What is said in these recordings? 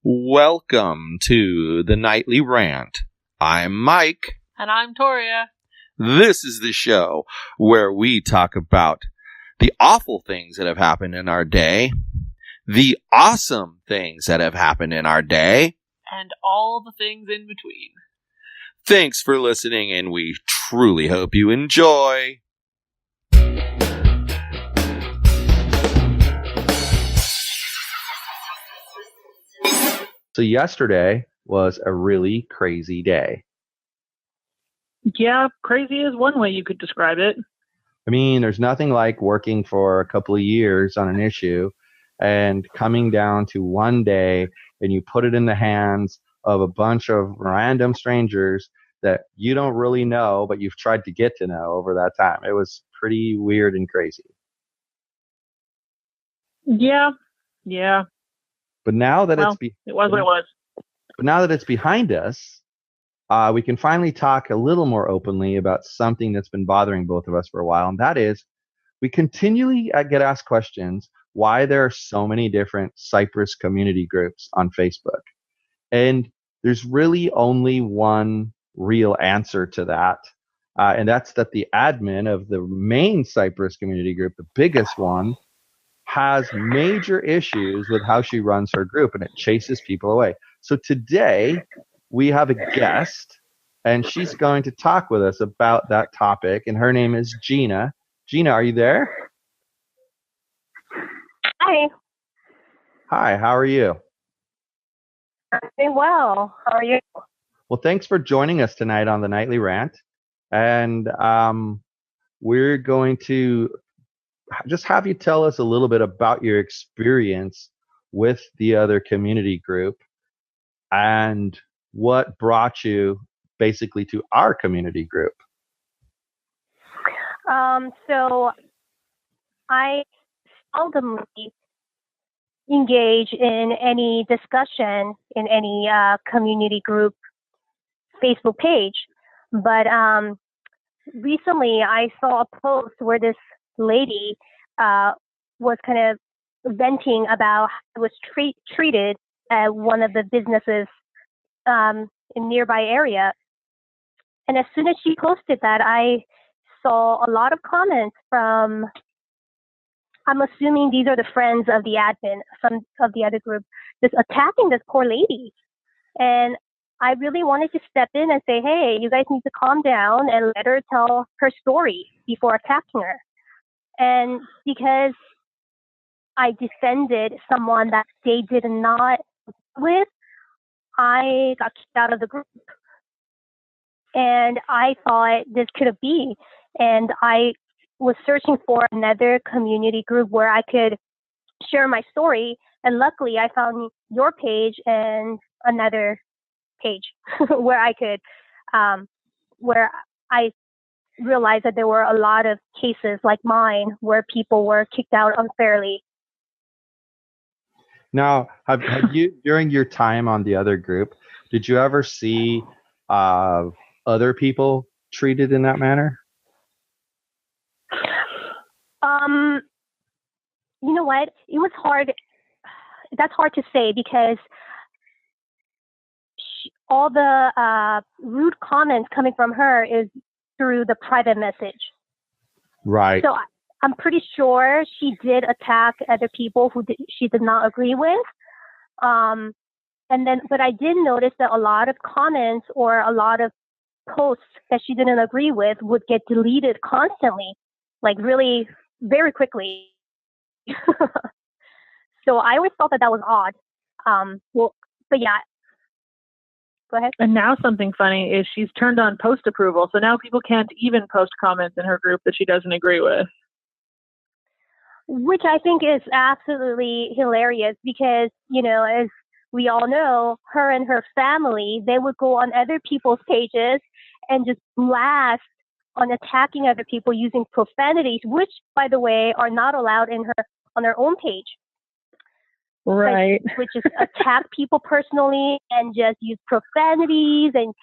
Welcome to the Nightly Rant. I'm Mike. And I'm Torya. This is the show where we talk about the awful things that have happened in our day, the awesome things that have happened in our day, and all the things in between. Thanks for listening, and we truly hope you enjoy. So yesterday was a really crazy day. Yeah, crazy is one way you could describe it. I mean, there's nothing like working for a couple of years on an issue and coming down to one day and you put it in the hands of a bunch of random strangers that you don't really know, but you've tried to get to know over that time. It was pretty weird and crazy. Yeah. But now that it was what it was. But now that it's behind us, we can finally talk a little more openly about something that's been bothering both of us for a while, and that is we continually get asked questions why there are so many different Cypress community groups on Facebook. And there's really only one real answer to that, and that's that the admin of the main Cypress community group, the biggest one, has major issues with how she runs her group, and it chases people away. So today we have a guest, and she's going to talk with us about that topic, and her name is Gina. Gina, are you there? Hi. Hi, how are you? I'm doing well. How are you? Well, thanks for joining us tonight on the Nightly Rant. And we're going to just have you tell us a little bit about your experience with the other community group and what brought you basically to our community group. So I seldomly engage in any discussion in any community group Facebook page, but recently I saw a post where this lady was kind of venting about how it was treated at one of the businesses in nearby area. And as soon as she posted that, I saw a lot of comments from, I'm assuming these are the friends of the admin, some of the other group, just attacking this poor lady. And I really wanted to step in and say, hey, you guys need to calm down and let her tell her story before attacking her. And because I defended someone that they did not with, I got kicked out of the group. And I thought this could be. And I was searching for another community group where I could share my story. And luckily, I found your page and another page where I could, where I realized that there were a lot of cases like mine where people were kicked out unfairly. Now, have you, during your time on the other group, did you ever see other people treated in that manner? You know what? It was hard. That's hard to say because all the rude comments coming from her is through the private message. Right. So I'm pretty sure she did attack other people who she did not agree with. But I did notice that a lot of comments or a lot of posts that she didn't agree with would get deleted constantly, like really very quickly. So I always thought that was odd. But yeah. Go ahead. And now something funny is she's turned on post approval. So now people can't even post comments in her group that she doesn't agree with. Which I think is absolutely hilarious because, you know, as we all know, her and her family, they would go on other people's pages and just blast on attacking other people using profanities, which, by the way, are not allowed on her own page. Right. Which is attack people personally and just use profanities and,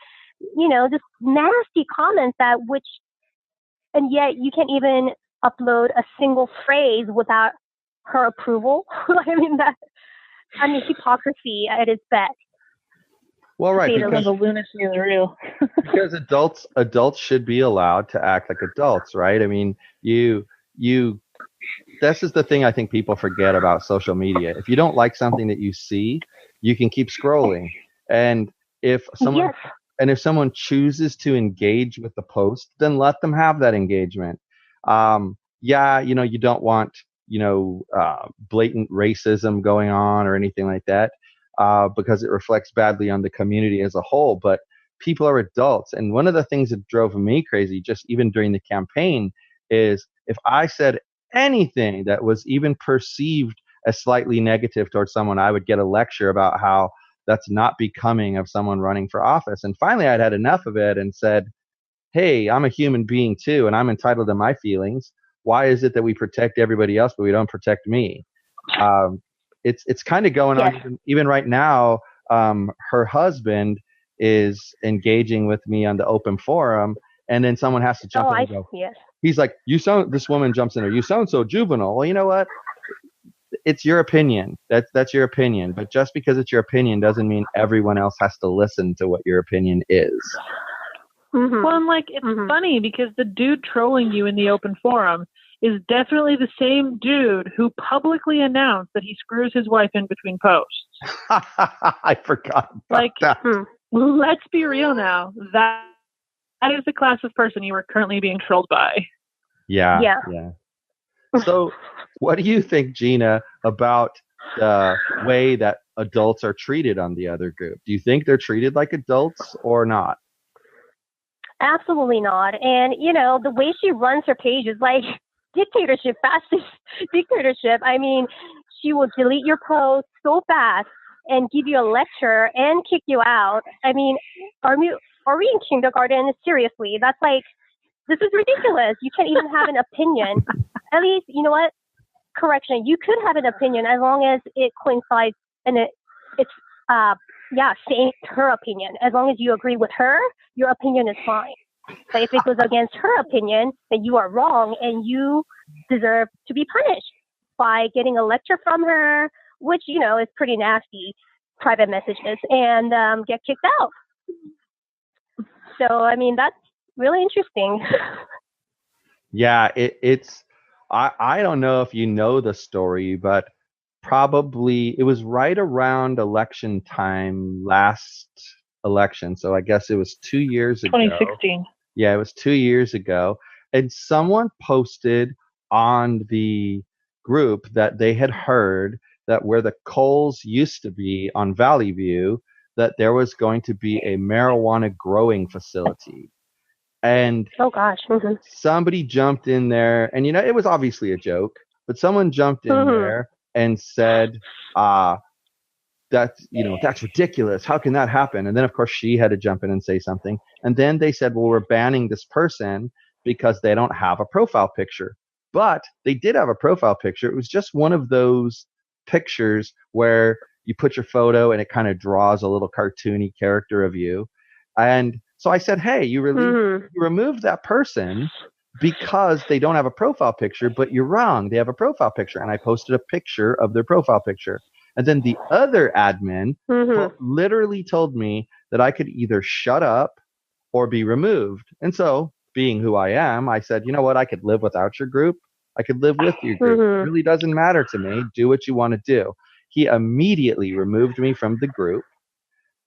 you know, just nasty comments and yet you can't even upload a single phrase without her approval. I mean, I mean, hypocrisy at its best. Well, right, because the lunacy is real. because adults should be allowed to act like adults, right? I mean, you this is the thing I think people forget about social media. If you don't like something that you see, you can keep scrolling. And if someone Yes. and if someone chooses to engage with the post, then let them have that engagement. Yeah, you don't want, blatant racism going on or anything like that, because it reflects badly on the community as a whole. But people are adults. And one of the things that drove me crazy, just even during the campaign, is if I said anything that was even perceived as slightly negative towards someone, I would get a lecture about how that's not becoming of someone running for office. And finally, I'd had enough of it and said, hey, I'm a human being too, and I'm entitled to my feelings. Why is it that we protect everybody else, but we don't protect me? It's kind of going on even right now. Her husband is engaging with me on the open forum, and then someone has to jump in and go, he's like, this woman jumps in there, you sound so juvenile. Well, you know what? It's your opinion. That's your opinion. But just because it's your opinion doesn't mean everyone else has to listen to what your opinion is. Mm-hmm. Well, and it's funny because the dude trolling you in the open forum is definitely the same dude who publicly announced that he screws his wife in between posts. I forgot about that. Let's be real now. That is the class of person you are currently being trolled by. Yeah. So what do you think, Gina, about the way that adults are treated on the other group? Do you think they're treated like adults or not? Absolutely not. And, the way she runs her page is like dictatorship, fastest dictatorship. I mean, she will delete your post so fast and give you a lecture and kick you out. I mean, are we in kindergarten? Seriously, that's this is ridiculous. You can't even have an opinion. At least, you know what? Correction, you could have an opinion as long as it coincides and it's saying her opinion. As long as you agree with her, your opinion is fine. But if it goes against her opinion, then you are wrong and you deserve to be punished by getting a lecture from her, which, is pretty nasty, private messages, and get kicked out. So, I mean, that's really interesting. Yeah, it's I don't know if you know the story, but probably it was right around election time, last election. So I guess it was 2 years ago. 2016. Yeah, it was 2 years ago. And someone posted on the group that they had heard that where the Coles used to be on Valley View, that there was going to be a marijuana growing facility. And oh gosh, somebody jumped in there, and it was obviously a joke, but someone jumped in there and said, that's ridiculous. How can that happen? And then of course she had to jump in and say something. And then they said, well, we're banning this person because they don't have a profile picture. But they did have a profile picture. It was just one of those pictures where you put your photo and it kind of draws a little cartoony character of you. And so I said, hey, you removed that person because they don't have a profile picture, but you're wrong. They have a profile picture. And I posted a picture of their profile picture. And then the other admin literally told me that I could either shut up or be removed. And so, being who I am, I said, you know what? I could live without your group. I could live with your group. It really doesn't matter to me. Do what you want to do. He immediately removed me from the group.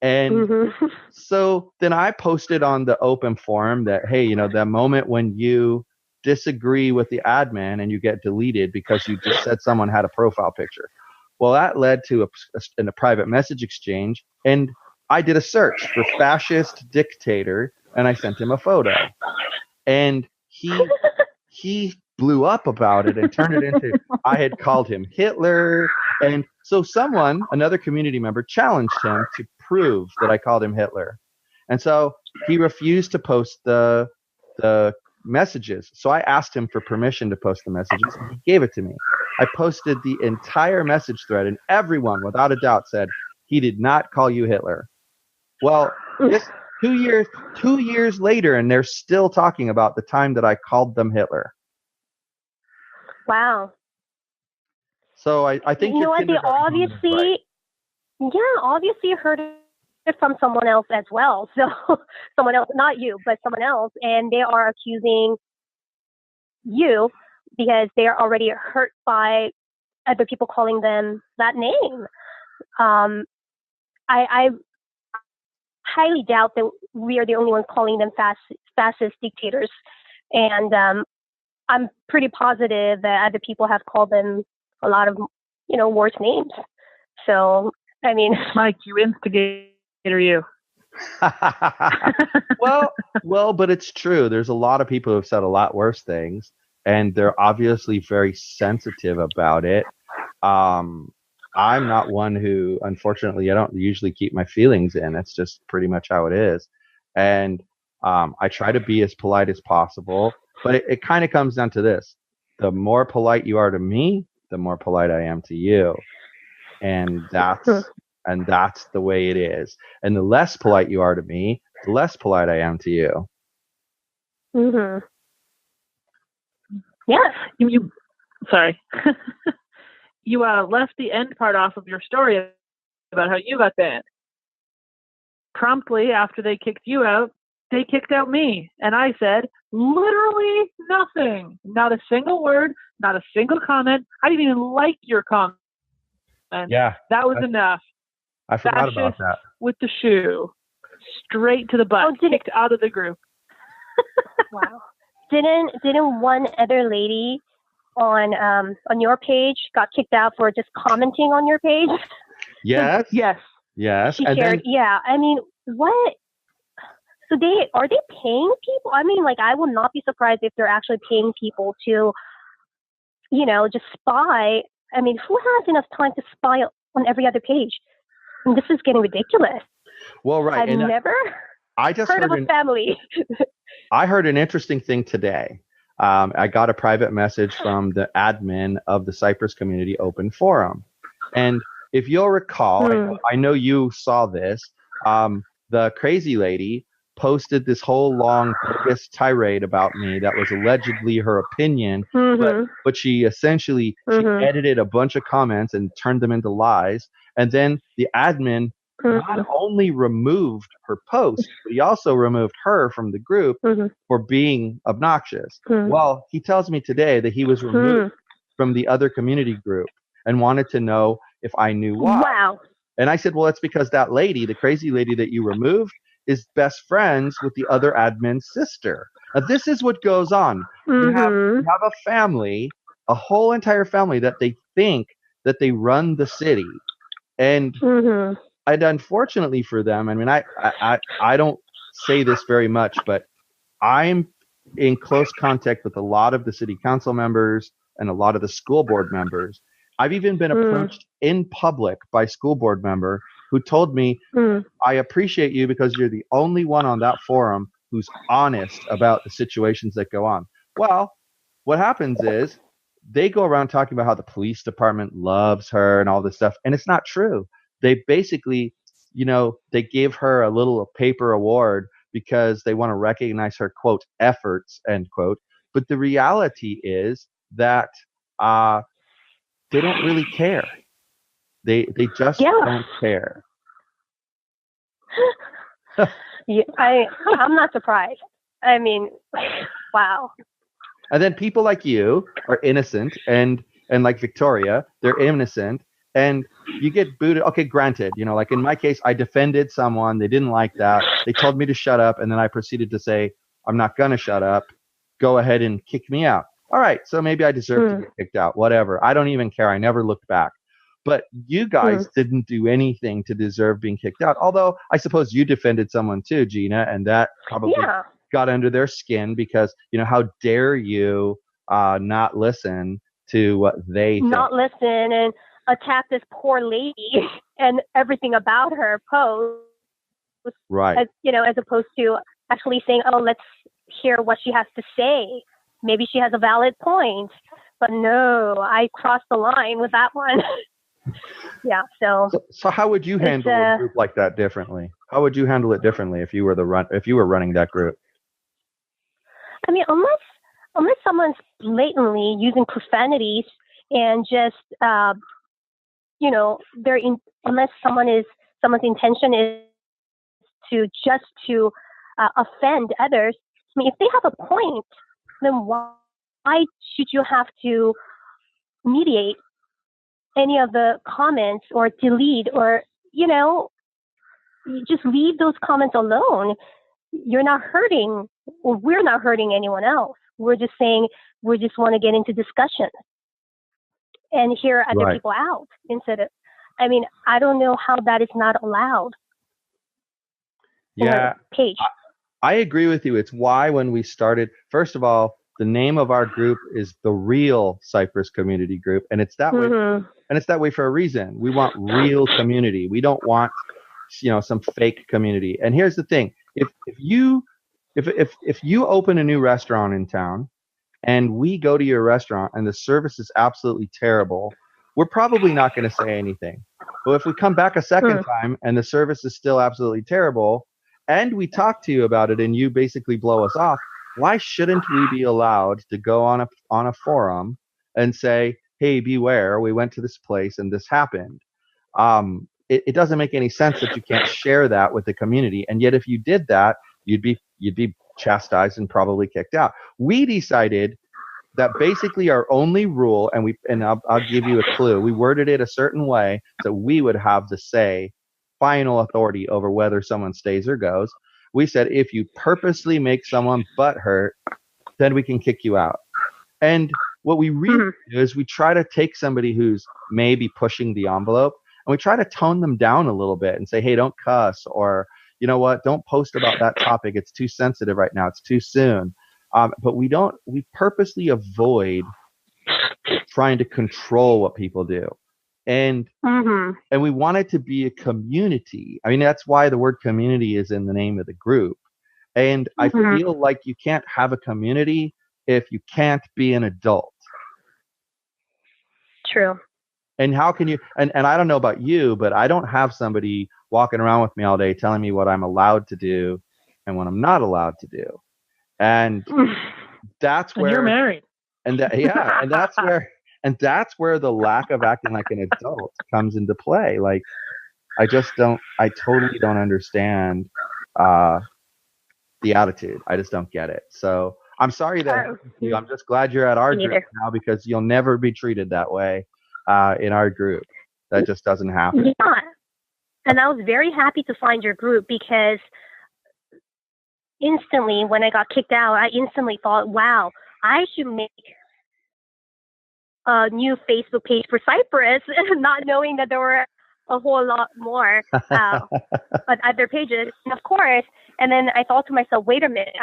And so then I posted on the open forum that, hey, the moment when you disagree with the admin and you get deleted because you just said someone had a profile picture. Well, that led to a private message exchange, and I did a search for fascist dictator, and I sent him a photo. And he blew up about it and turned it into, I had called him Hitler. And so another community member challenged him to prove that I called him Hitler. And so he refused to post the messages. So I asked him for permission to post the messages, and he gave it to me. I posted the entire message thread, and everyone, without a doubt, said he did not call you Hitler. Well, this 2 years later, and they're still talking about the time that I called them Hitler. Wow. So I think you know what? They obviously, Yeah, obviously heard it from someone else as well. So someone else, not you, but someone else, and they are accusing you because they are already hurt by other people calling them that name. I highly doubt that we are the only ones calling them fascist dictators, and I'm pretty positive that other people have called them a lot of, worse names. So, I mean, Mike, you instigator, you. well, but it's true. There's a lot of people who have said a lot worse things, and they're obviously very sensitive about it. I'm not one who, unfortunately, I don't usually keep my feelings in. It's just pretty much how it is. And I try to be as polite as possible, but it kind of comes down to this. The more polite you are to me, the more polite I am to you. And that's the way it is. And the less polite you are to me, the less polite I am to you. Mm-hmm. Yeah. You sorry. You left the end part off of your story about how you got banned. Promptly after they kicked you out, they kicked out me. And I said, literally nothing. Not a single word, not a single comment. I didn't even like your comment. Yeah. That was enough. I forgot about that. With the shoe. Straight to the butt. Kicked out of the group. Wow. Didn't one other lady on your page got kicked out for just commenting on your page? Yes. Yes. She shared. Yeah. I mean, what? So are they paying people? I mean, like, I would not be surprised if they're actually paying people to, just spy. I mean, who has enough time to spy on every other page? And this is getting ridiculous. Well, right. I've never heard of a family. I heard an interesting thing today. I got a private message from the admin of the Cypress Community Open Forum. And if you'll recall, I know you saw this, the crazy lady posted this whole long bogus tirade about me that was allegedly her opinion, but she essentially she edited a bunch of comments and turned them into lies. And then the admin not only removed her post, but he also removed her from the group for being obnoxious. Well, he tells me today that he was removed from the other community group and wanted to know if I knew why. Wow. And I said, well, it's because that lady, the crazy lady that you removed, is best friends with the other admin's sister. Now, this is what goes on. You have a family, a whole entire family that they think that they run the city. And unfortunately for them, I mean, I don't say this very much, but I'm in close contact with a lot of the city council members and a lot of the school board members. I've even been approached in public by a school board member who told me, I appreciate you because you're the only one on that forum who's honest about the situations that go on. Well, what happens is they go around talking about how the police department loves her and all this stuff, and it's not true. They basically, they gave her a little paper award because they want to recognize her, quote, efforts, end quote. But the reality is that they don't really care. They just don't care. Yeah, I'm not surprised. I mean, wow. And then people like you are innocent, and like Victoria, they're innocent, and you get booted. Okay, granted, like in my case, I defended someone. They didn't like that. They told me to shut up, and then I proceeded to say, I'm not going to shut up. Go ahead and kick me out. All right, so maybe I deserve to get kicked out. Whatever. I don't even care. I never looked back. But you guys didn't do anything to deserve being kicked out. Although I suppose you defended someone too, Gina, and that probably got under their skin because, how dare you not listen to what they think. Not listen and attack this poor lady and everything about her post. Right. As opposed to actually saying, oh, let's hear what she has to say. Maybe she has a valid point. But no, I crossed the line with that one. Yeah, so how would you handle a group like that differently? How would you handle it differently if you were running that group? I mean, unless someone's blatantly using profanities and just unless someone's intention is to offend others. I mean, if they have a point, then why should you have to mediate any of the comments or delete or, just leave those comments alone? You're not hurting, or we're not hurting anyone else. We're just saying we just want to get into discussion and hear other people out instead of, I don't know how that is not allowed. Yeah. Page. I agree with you. It's why when we started, first of all, the name of our group is the REAL Cypress Community Group, and it's that way. And it's that way for a reason. We want real community. We don't want, some fake community. And here's the thing: if you open a new restaurant in town, and we go to your restaurant and the service is absolutely terrible, we're probably not going to say anything. But if we come back a second time and the service is still absolutely terrible, and we talk to you about it and you basically blow us off, why shouldn't we be allowed to go on a forum and say, hey, beware, we went to this place and this happened? It doesn't make any sense that you can't share that with the community. And yet if you did that, you'd be chastised and probably kicked out. We decided that basically our only rule, and I'll give you a clue, we worded it a certain way so we would have the final authority over whether someone stays or goes. We said, if you purposely make someone butthurt, then we can kick you out. And what we really do is we try to take somebody who's maybe pushing the envelope, and we try to tone them down a little bit and say, hey, don't cuss, or you know what, don't post about that topic. It's too sensitive right now. It's too soon. But we purposely avoid trying to control what people do. And we want it to be a community. I mean, that's why the word community is in the name of the group. And I feel like you can't have a community if you can't be an adult. True. And how can you, and I don't know about you, but I don't have somebody walking around with me all day telling me what I'm allowed to do and what I'm not allowed to do. And that's where, and you're married. And that's where the lack of acting like an adult comes into play. Like, I totally don't understand the attitude. I just don't get it. So I'm sorry that you. I'm just glad you're at our group now, because you'll never be treated that way in our group. That just doesn't happen. Yeah. And I was very happy to find your group, because instantly when I got kicked out, I instantly thought, wow, I should make a new Facebook page for Cypress, not knowing that there were a whole lot more other pages. And of course, and then I thought to myself, wait a minute,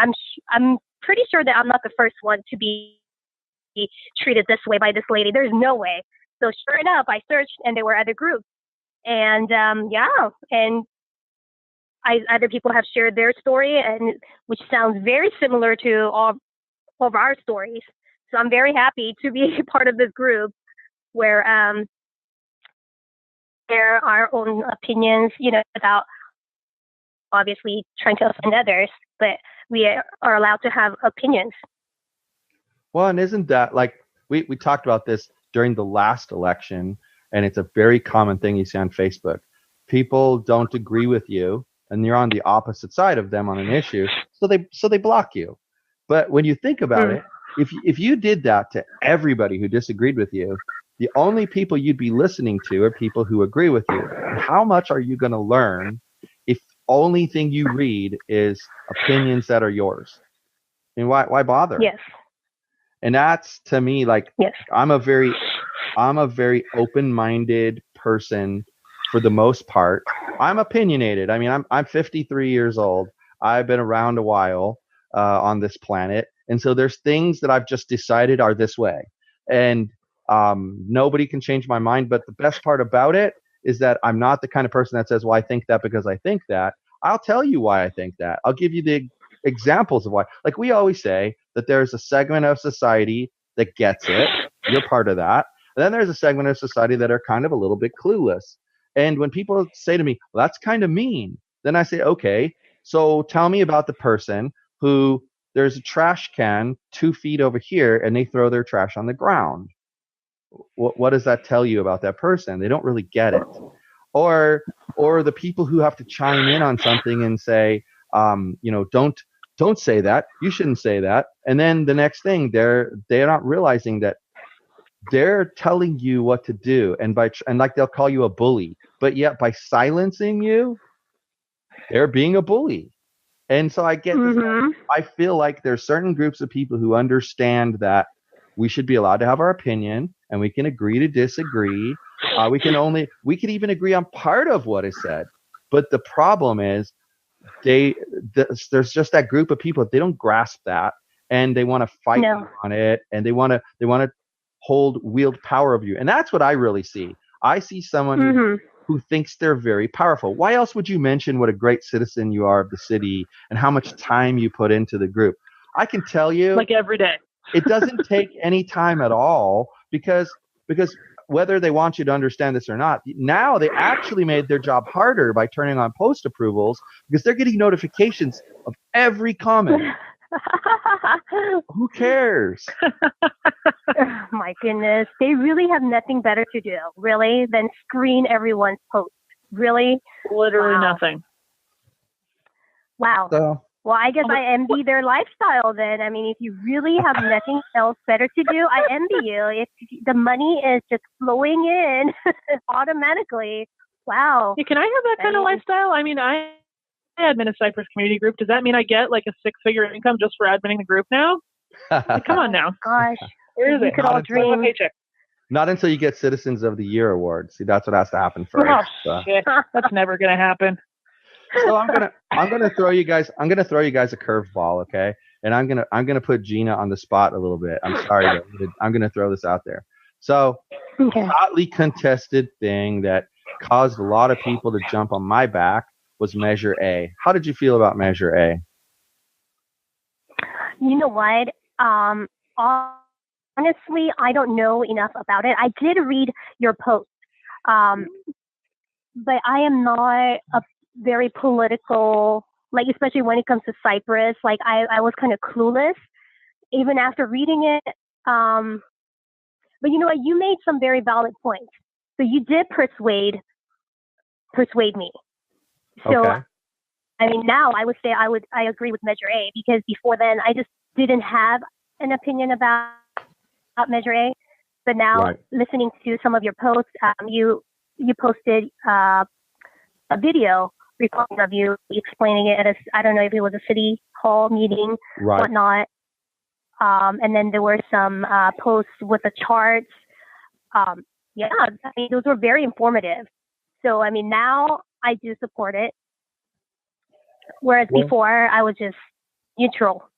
I'm pretty sure that I'm not the first one to be treated this way by this lady. There's no way. So sure enough, I searched and there were other groups. And and other people have shared their story, and which sounds very similar to all of our stories. So I'm very happy to be part of this group where there are our own opinions, without obviously trying to offend others, but we are allowed to have opinions. Well, and isn't that like, we talked about this during the last election, and it's a very common thing you see on Facebook. People don't agree with you, and you're on the opposite side of them on an issue, so they block you. But when you think about it, if you did that to everybody who disagreed with you, the only people you'd be listening to are people who agree with you. And how much are you going to learn if only thing you read is opinions that are yours? I mean, why bother? Yes. And that's, to me, like, yes. I'm a very open-minded person for the most part. I'm opinionated. I mean, I'm 53 years old. I've been around a while on this planet. And so there's things that I've just decided are this way. And nobody can change my mind. But the best part about it is that I'm not the kind of person that says, well, I think that because I think that. I'll tell you why I think that. I'll give you the examples of why. Like, we always say that there's a segment of society that gets it. You're part of that. And then there's a segment of society that are kind of a little bit clueless. And when people say to me, well, that's kind of mean, then I say, okay, so tell me about the person who there's a trash can 2 feet over here and they throw their trash on the ground. what does that tell you about that person? They don't really get it. Or the people who have to chime in on something and say, don't say that. You shouldn't say that. And then the next thing, they're not realizing that they're telling you what to do, and like they'll call you a bully, but yet by silencing you, they're being a bully. And so I get this. I feel like there's certain groups of people who understand that we should be allowed to have our opinion, and we can agree to disagree. We can even agree on part of what is said. But the problem is, there's just that group of people, they don't grasp that, and they want to fight on it, and they want to wield power over you. And that's what I really see. I see someone who thinks they're very powerful. Why else would you mention what a great citizen you are of the city and how much time you put into the group? I can tell you, like every day. It doesn't take any time at all, because whether they want you to understand this or not, now they actually made their job harder by turning on post approvals, because they're getting notifications of every comment. Who cares? Oh, my goodness. They really have nothing better to do, really, than screen everyone's post. Really? Literally nothing. Wow. So, well, I guess I envy their lifestyle then. I mean, if you really have nothing else better to do, I envy you. If the money is just flowing in automatically, wow. Yeah, can I have that kind of lifestyle? I mean, I admin a Cypress Community Group. Does that mean I get like a 6-figure income just for adminning the group now? Like, come on now. Gosh. Where is it? You could all dream. Paycheck. Not until you get Citizens of the Year award. See, that's what has to happen first. Oh, shit. That's never going to happen. So I'm gonna throw you guys a curveball, okay? And I'm gonna put Gina on the spot a little bit. I'm sorry, but I'm gonna throw this out there. So, hotly contested thing that caused a lot of people to jump on my back was Measure A. How did you feel about Measure A? You know what? Honestly, I don't know enough about it. I did read your post, but I am not a very political, like, especially when it comes to Cyprus. Like, I was kind of clueless even after reading it. But you know what? You made some very valid points. So you did persuade me. So, okay. I mean, now I would say I agree with Measure A, because before then I just didn't have an opinion about Measure A. But now, listening to some of your posts, you posted a video recording of you explaining it at I don't know if it was a city hall meeting, whatnot. And then there were some posts with the charts. Yeah, I mean, those were very informative. So, I mean, now I do support it. Whereas before, I was just neutral.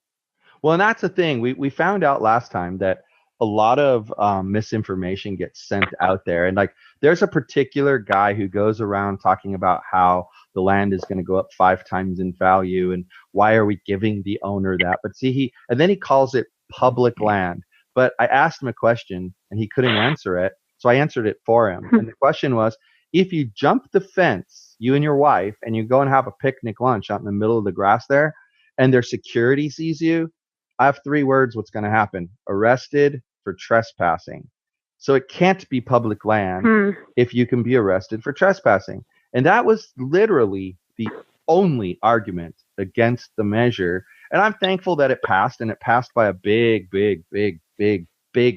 Well, and that's the thing. We found out last time that a lot of misinformation gets sent out there. And like, there's a particular guy who goes around talking about how the land is going to go up 5 times in value, and why are we giving the owner that? But see, and then he calls it public land. But I asked him a question and he couldn't answer it. So I answered it for him. And the question was, if you jump the fence, you and your wife, and you go and have a picnic lunch out in the middle of the grass there, and their security sees you, I have 3 words what's going to happen: arrested for trespassing. So it can't be public land if you can be arrested for trespassing. And that was literally the only argument against the measure. And I'm thankful that it passed, and it passed by a big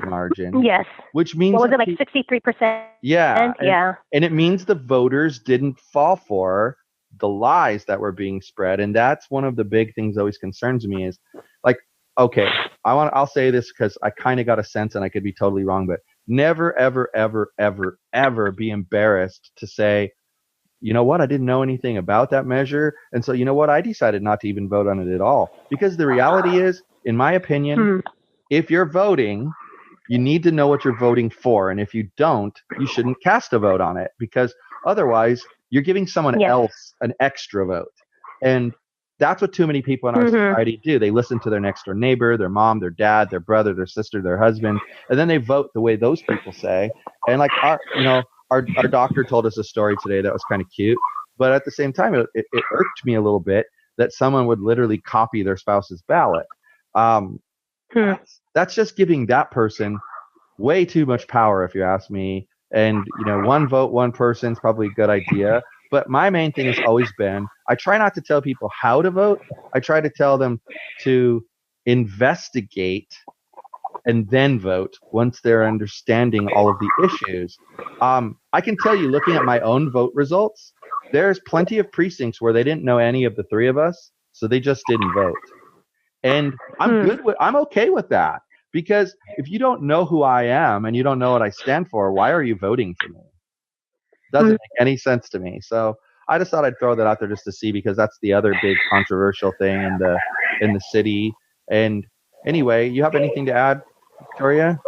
margin. Yes. Which means, what was it, like 63%? Yeah. Yeah. And it means the voters didn't fall for the lies that were being spread. And that's one of the big things that always concerns me is, like, okay, I'll say this because I kind of got a sense, and I could be totally wrong, but never, ever, ever, ever, ever be embarrassed to say, you know what, I didn't know anything about that measure, and so you know what, I decided not to even vote on it at all. Because the reality is, in my opinion, if you're voting, you need to know what you're voting for, and if you don't, you shouldn't cast a vote on it, because otherwise you're giving someone else an extra vote. And that's what too many people in our society do. They listen to their next door neighbor, their mom, their dad, their brother, their sister, their husband, and then they vote the way those people say. And like, our doctor told us a story today that was kind of cute, but at the same time, it irked me a little bit that someone would literally copy their spouse's ballot. That's just giving that person way too much power, if you ask me. And, one vote, one person is probably a good idea. But my main thing has always been, I try not to tell people how to vote. I try to tell them to investigate and then vote once they're understanding all of the issues. I can tell you, looking at my own vote results, there's plenty of precincts where they didn't know any of the three of us, so they just didn't vote. And I'm okay with that, because if you don't know who I am and you don't know what I stand for, why are you voting for me? Doesn't make any sense to me. So I just thought I'd throw that out there just to see, because that's the other big controversial thing in the city. And anyway, you have anything to add, Torya?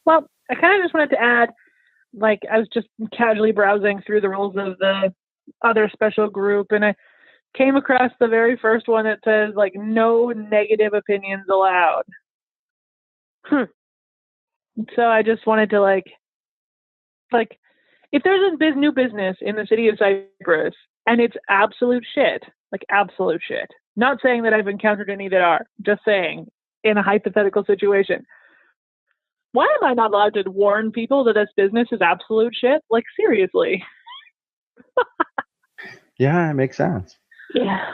Well, I kind of just wanted to add, like, I was just casually browsing through the rules of the other special group, and I came across the very first one that says, like, no negative opinions allowed. So I just wanted to, like, if there's a new business in the city of Cypress and it's absolute shit, like absolute shit, not saying that I've encountered any that are, just saying in a hypothetical situation, why am I not allowed to warn people that this business is absolute shit? Like, seriously. Yeah, it makes sense. Yeah.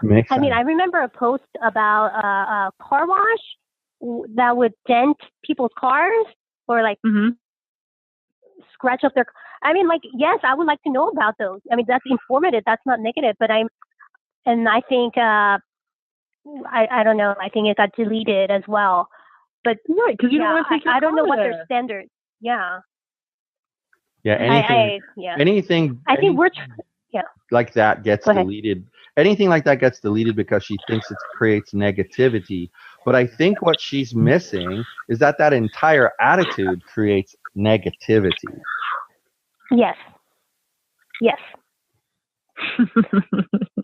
Makes sense. I mean, I remember a post about a car wash that would dent people's cars or like scratch up their. I mean, like, yes, I would like to know about those. I mean, that's informative. That's not negative. But I think I don't know. I think it got deleted as well. But right, because you don't want to take your I don't know what there. their standards. Yeah. Yeah. Anything. I think we're. Like that gets deleted. Anything like that gets deleted because she thinks it creates negativity. But I think what she's missing is that entire attitude creates negativity. Yes.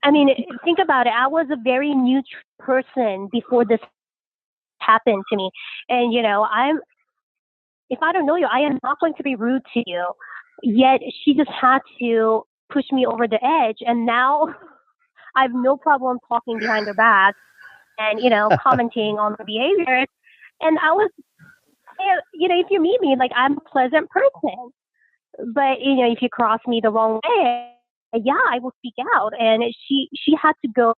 I mean, think about it. I was a very new person before this happened to me. And, if I don't know you, I am not going to be rude to you. Yet she just had to push me over the edge. And now I have no problem talking behind her back and, commenting on her behavior. And I was, if you meet me, like, I'm a pleasant person. But, if you cross me the wrong way, yeah, I will speak out. And she had to go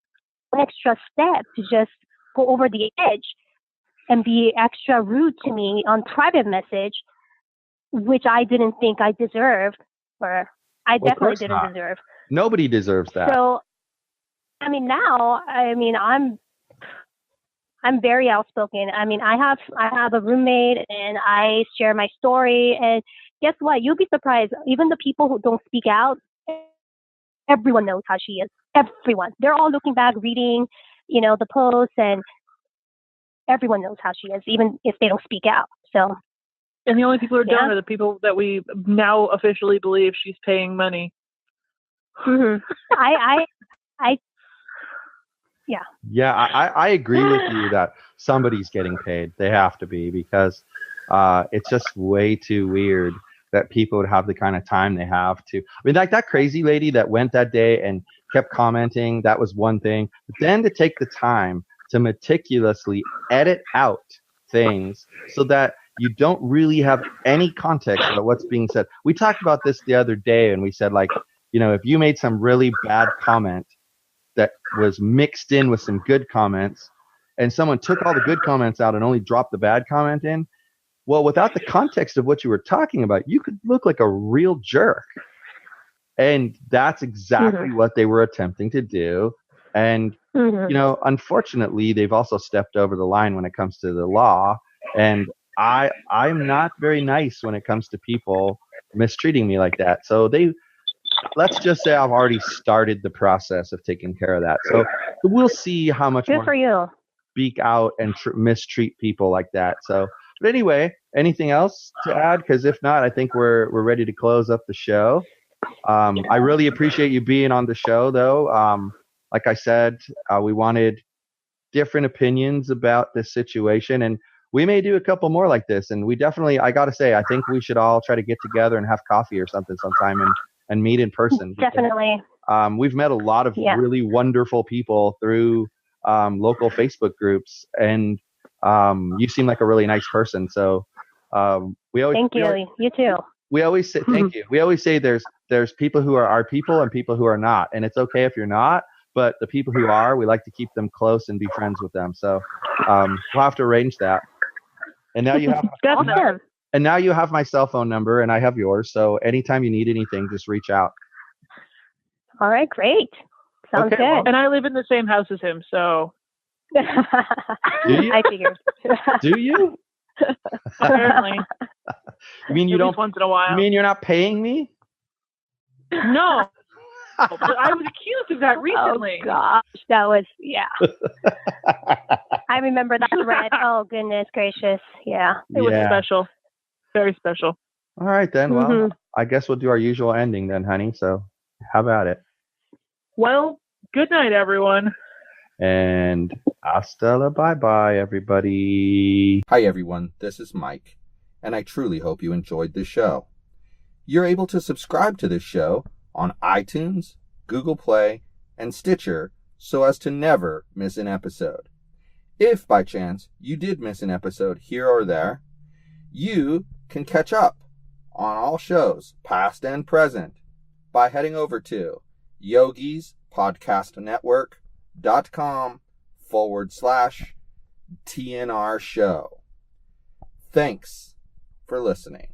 an extra step to just go over the edge and be extra rude to me on private message, which I didn't think I deserved, or I definitely didn't deserve. Nobody deserves that. So, I mean, now, I'm very outspoken. I mean, I have a roommate and I share my story, and guess what? You'll be surprised. Even the people who don't speak out, everyone knows how she is. Everyone. They're all looking back, reading, the posts, and everyone knows how she is, even if they don't speak out. So. And the only people who don't are the people that we now officially believe she's paying money. I agree with you that somebody's getting paid. They have to be, because it's just way too weird that people would have the kind of time they have to. I mean, like that crazy lady that went that day and kept commenting, that was one thing. But then to take the time to meticulously edit out things so that you don't really have any context about what's being said. We talked about this the other day, and we said, like, if you made some really bad comment that was mixed in with some good comments, and someone took all the good comments out and only dropped the bad comment in, well, without the context of what you were talking about, you could look like a real jerk. And that's exactly what they were attempting to do. And, unfortunately, they've also stepped over the line when it comes to the law. And I'm not very nice when it comes to people mistreating me like that. So let's just say I've already started the process of taking care of that. So we'll see how much Good more for you. Speak out and mistreat people like that. So, but anyway, anything else to add? Because if not, I think we're ready to close up the show. I really appreciate you being on the show, though. Like I said, we wanted different opinions about this situation, and we may do a couple more like this. And we definitely, I got to say, I think we should all try to get together and have coffee or something sometime and meet in person. Definitely. Because, we've met a lot of really wonderful people through local Facebook groups, and You seem like a really nice person. So we always Thank you. You too. We always say thank you. We always say there's people who are our people and people who are not, and it's okay if you're not. But the people who are, we like to keep them close and be friends with them. So we'll have to arrange that. And now you have Awesome. and now you have my cell phone number, and I have yours. So anytime you need anything, just reach out. All right, great. Sounds Okay, good. well- And I live in the same house as him, so Do you? I figured. Do you? apparently, You mean you at least don't? once in a while. You mean you're not paying me? No, but I was accused of that recently. Oh gosh, that was I remember that thread. Oh goodness gracious, yeah. It was Yeah. special, very special. All right then. Well, Mhm. I guess we'll do our usual ending then, honey. So how about it? Well, good night, everyone. And hasta la bye-bye, everybody. Hi, everyone. This is Mike, and I truly hope you enjoyed this show. You're able to subscribe to this show on iTunes, Google Play, and Stitcher so as to never miss an episode. If, by chance, you did miss an episode here or there, you can catch up on all shows, past and present, by heading over to yogispodcastnetwork.com/TNR show. Thanks for listening.